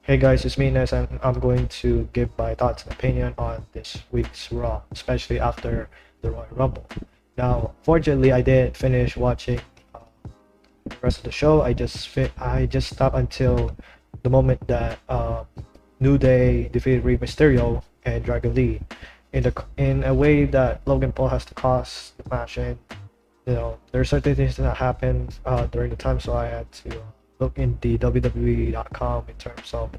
Hey guys, it's me Nes, and I'm going to give my thoughts and opinion on this week's Raw, especially after the Royal Rumble. Now, fortunately, I didn't finish watching the rest of the show. I just stopped until the moment that New Day defeated Rey Mysterio and Dragon Lee in a way that Logan Paul has to cost the match, and there are certain things that happened during the time, so I had to look in the wwera.com in terms of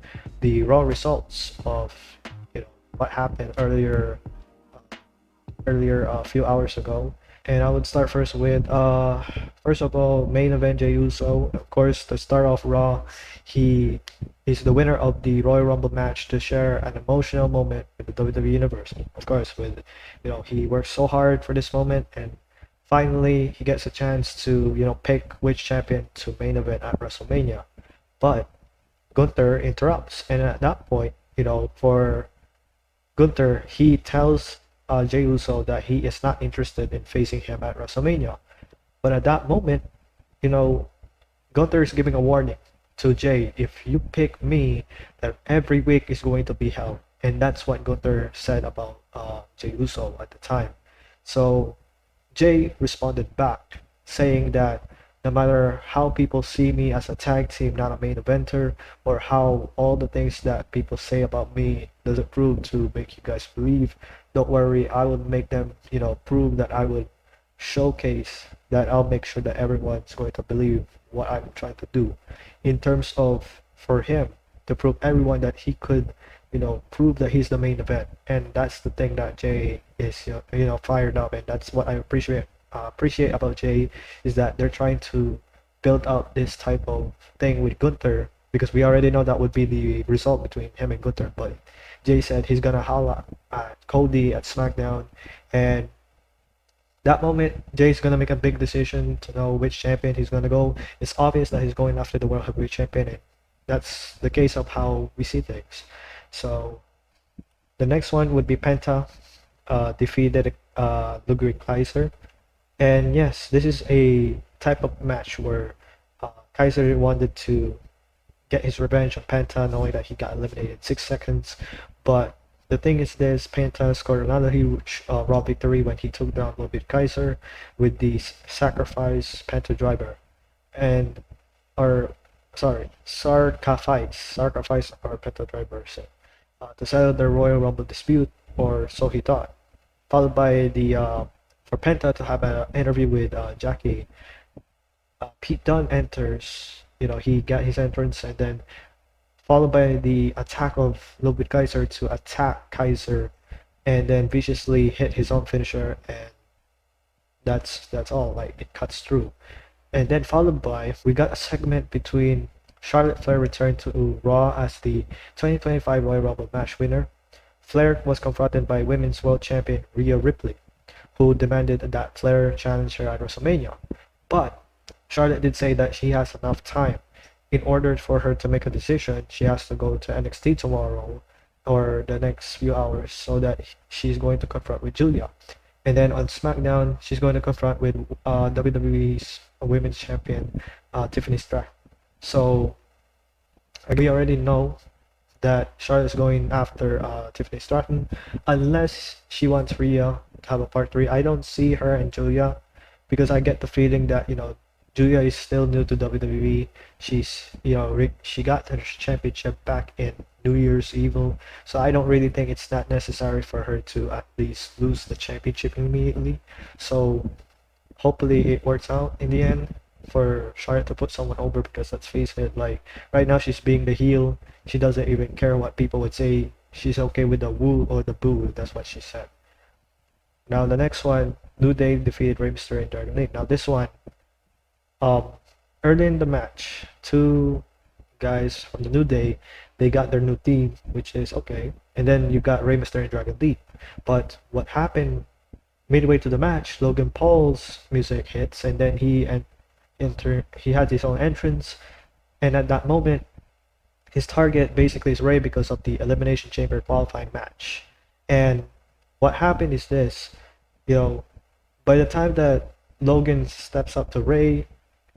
the raw results of what happened earlier a few hours ago. And I would start first with first of all, main event Jey Uso. Of course, to start off Raw, he is the winner of the Royal Rumble match to share an emotional moment with the WWE Universe. Of course, with he worked so hard for this moment, and finally he gets a chance to pick which champion to main event at WrestleMania. But Gunther interrupts, and at that point, for Gunther, he tells Jey Uso that he is not interested in facing him at WrestleMania. But at that moment, you know, Gunther is giving a warning to Jey: if you pick me, that every week is going to be hell. And that's what Gunther said about Jey Uso at the time. So Jey responded back, saying that no matter how people see me as a tag team, not a main eventer, or how all the things that people say about me doesn't prove to make you guys believe, don't worry, I will make them, prove that I would showcase that I'll make sure that everyone's going to believe what I'm trying to do. In terms of for him to prove everyone that he could, prove that he's the main event, and that's the thing that Jey is, fired up, and that's what I appreciate about Jey, is that they're trying to build out this type of thing with Gunther, because we already know that would be the result between him and Gunther. But Jey said he's gonna holla at Cody at SmackDown, and that moment Jay's gonna make a big decision to know which champion he's gonna go. It's obvious that he's going after the World Heavyweight Champion, and that's the case of how we see things. So the next one would be Penta defeated Ludwig Kaiser. And yes, this is a type of match where Kaiser wanted to get his revenge on Penta, knowing that he got eliminated in 6 seconds. But the thing is this: Penta scored another huge Raw victory when he took down Ludwig Kaiser with the sacrifice Penta driver. And, or, sorry, sacrifice or Penta driver. So, to settle the Royal Rumble dispute, or so he thought. Followed by the for Penta to have an interview with Jackie. Pete Dunne enters. He got his entrance, and then followed by the attack of Ludwig Kaiser to attack Kaiser, and then viciously hit his own finisher, and that's all. Like, it cuts through, and then followed by we got a segment between Charlotte Flair returned to Raw as the 2025 Royal Rumble match winner. Flair was confronted by Women's World Champion Rhea Ripley, who demanded that Flair challenge her at WrestleMania. But Charlotte did say that she has enough time. In order for her to make a decision, she has to go to NXT tomorrow or the next few hours, so that she's going to confront with Julia. And then on SmackDown, she's going to confront with WWE's Women's Champion Tiffany Stratton. So we already know that Charlotte's going after Tiffany Stratton, unless she wants Rhea to have a part 3. I don't see her and Julia, because I get the feeling that Julia is still new to WWE. She's she got her championship back in New Year's Evil, so I don't really think it's that necessary for her to at least lose the championship immediately. So hopefully it works out in the end for Charlotte to put someone over, because let's face it, like right now she's being the heel. She doesn't even care what people would say. She's okay with the woo or the boo. That's what she said. Now the next one, New Day defeated Rey Mysterio and Dragon Lee. Now this one, um, early in the match, two guys from the New Day, they got their new theme, which is okay. And then you got Rey Mysterio and Dragon Lee. But what happened midway to the match, Logan Paul's music hits, and then he had his own entrance, and at that moment, his target basically is Rey because of the Elimination Chamber qualifying match. And what happened is this, by the time that Logan steps up to Rey,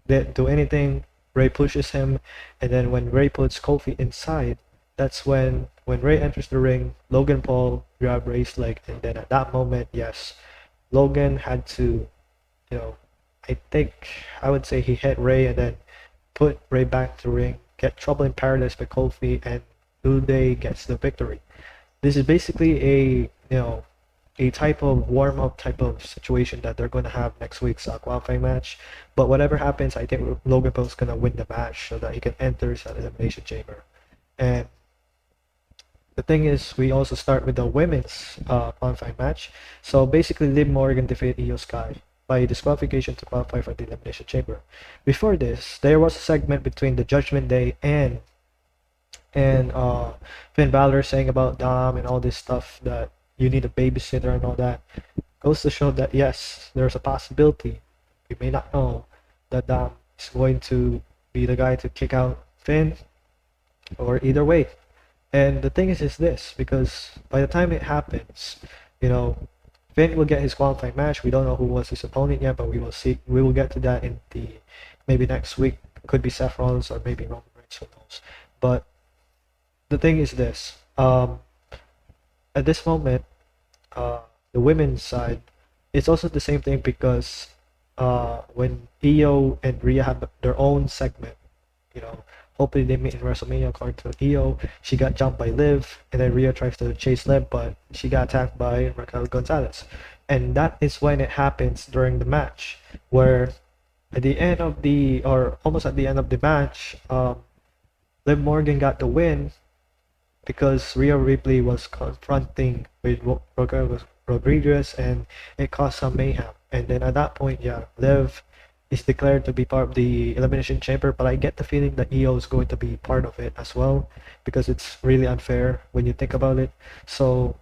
they do anything, Rey pushes him, and then when Rey puts Kofi inside, that's when Ray enters the ring, Logan Paul grabbed Ray's leg, and then at that moment, yes, Logan had to, you know, I think I would say he hit Ray and then put Ray back to the ring, get Trouble in Paradise by Kofi, and New Day gets the victory. This is basically a type of warm up type of situation that they're going to have next week's qualifying match. But whatever happens, I think Logan Paul's going to win the match so that he can enter the Elimination Chamber. And the thing is, we also start with the women's qualifying match. So basically, Liv Morgan defeated Io Sky by disqualification to qualify for the Elimination Chamber. Before this, there was a segment between the Judgment Day and Finn Balor saying about Dom and all this stuff that you need a babysitter and all that. Goes to show that yes, there's a possibility, we may not know, that Dom is going to be the guy to kick out Finn, or either way. And the thing is this, because by the time it happens, you know, Finn will get his qualifying match. We don't know who was his opponent yet, but we will see. We will get to that in the maybe next week. Could be Seth Rollins or maybe Roman Reigns, who knows. But the thing is this, at this moment, the women's side, it's also the same thing because when Io and Rhea have their own segment, you know, hopefully they meet in WrestleMania. According to Io, she got jumped by Liv, and then Rhea tries to chase Liv, but she got attacked by Raquel Gonzalez. And that is when it happens during the match, where at the end of the, or almost at the end of the match, Liv Morgan got the win because Rhea Ripley was confronting with Raquel Rodriguez, and it caused some mayhem. And then at that point, yeah, Liv is declared to be part of the Elimination Chamber, but I get the feeling that Io is going to be part of it as well, because it's really unfair when you think about it. So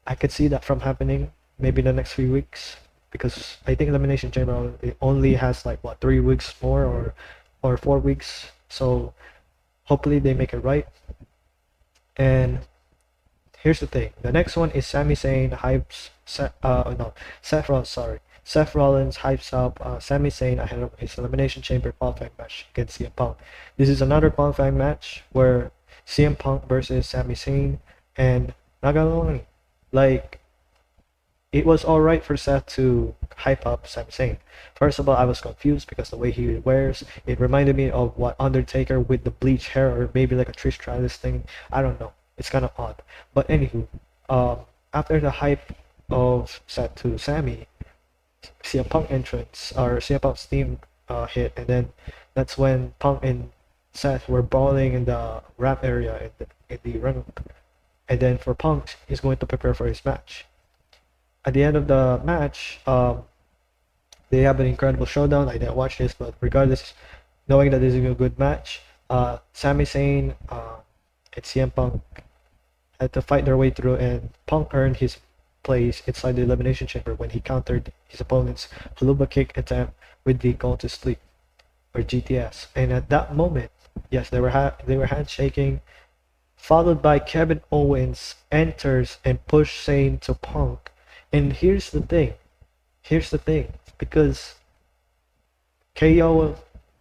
I could see that from happening maybe in the next few weeks, because I think Elimination Chamber it only has like what 3 weeks more, or 4 weeks. So hopefully they make it right. And here's the thing. The next one is Sami Zayn hypes Seth Rollins, sorry. Seth Rollins hypes up Sami Zayn ahead of his Elimination Chamber qualifying match against CM Punk. This is another qualifying match where CM Punk versus Sami Zayn, and not gonna lie, like, it was alright for Seth to hype up Sami Zayn. First of all, I was confused because the way he wears, it reminded me of what Undertaker with the bleached hair, or maybe like a Trish Stratus thing. I don't know. It's kind of odd. But anywho, after the hype of Seth to Sami, CM Punk entrance, or CM Punk's theme hit, and then that's when Punk and Seth were brawling in the ramp area in the ring. And then for Punk, he's going to prepare for his match. At the end of the match, they have an incredible showdown. I didn't watch this, but regardless, knowing that this is a good match, Sami Zayn and CM Punk had to fight their way through, and Punk earned his place inside the Elimination Chamber when he countered his opponent's Haluba kick attempt with the Go to Sleep, or GTS. And at that moment, yes, they were handshaking, followed by Kevin Owens enters and push Zayn to Punk. And here's the thing, because KO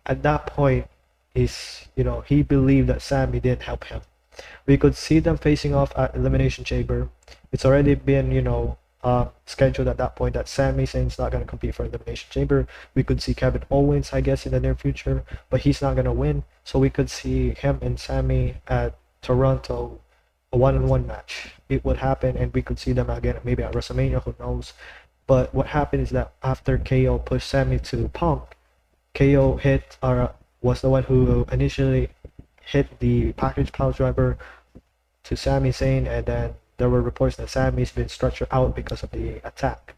at that point is, he believed that Sami didn't help him. We could see them facing off at Elimination Chamber. It's already been, scheduled at that point that Sami Zayn's not going to compete for Elimination Chamber. We could see Kevin Owens, I guess, in the near future, but he's not going to win. So we could see him and Sami at Toronto, a one-on-one match. It would happen, and we could see them again maybe at WrestleMania, who knows. But what happened is that after KO pushed Sami to Punk, KO was the one who initially hit the package pile driver to Sami Zayn, and then there were reports that Sami's been stretchered out because of the attack.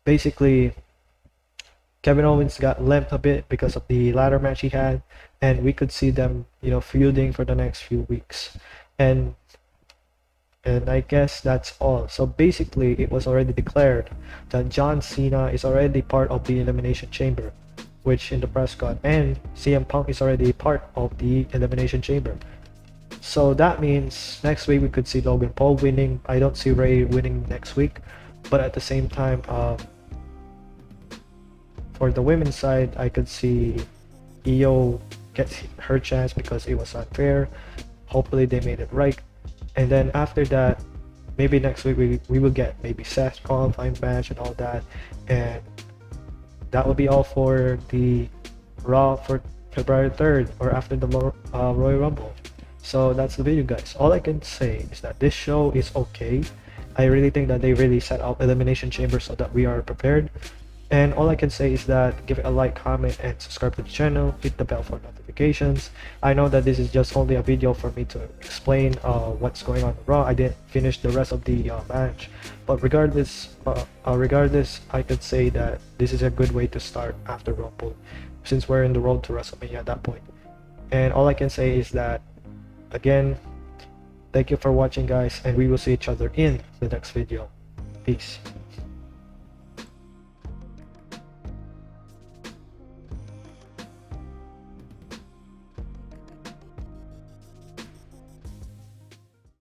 Basically, Kevin Owens got limped a bit because of the ladder match he had, and we could see them, feuding for the next few weeks. And I guess that's all. So basically, it was already declared that John Cena is already part of the Elimination Chamber, which in the press got, and CM Punk is already part of the Elimination Chamber. So that means next week we could see Logan Paul winning. I don't see Ray winning next week, but at the same time, for the women's side, I could see Io get her chance because it was unfair. hopefully they made it right. And then after that, maybe next week we will get maybe Seth qualifying match and all that. And that will be all for the Raw for February 3rd or after the Royal Rumble. So that's the video, guys. All I can say is that this show is okay. I really think that they really set up Elimination Chamber so that we are prepared. And all I can say is that give it a like, comment, and subscribe to the channel. Hit the bell for notifications. I know that this is just only a video for me to explain what's going on in Raw. I didn't finish the rest of the match, but regardless, I could say that this is a good way to start after Rumble, since we're in the road to WrestleMania at that point. And all I can say is that, again, thank you for watching, guys, and we will see each other in the next video. Peace.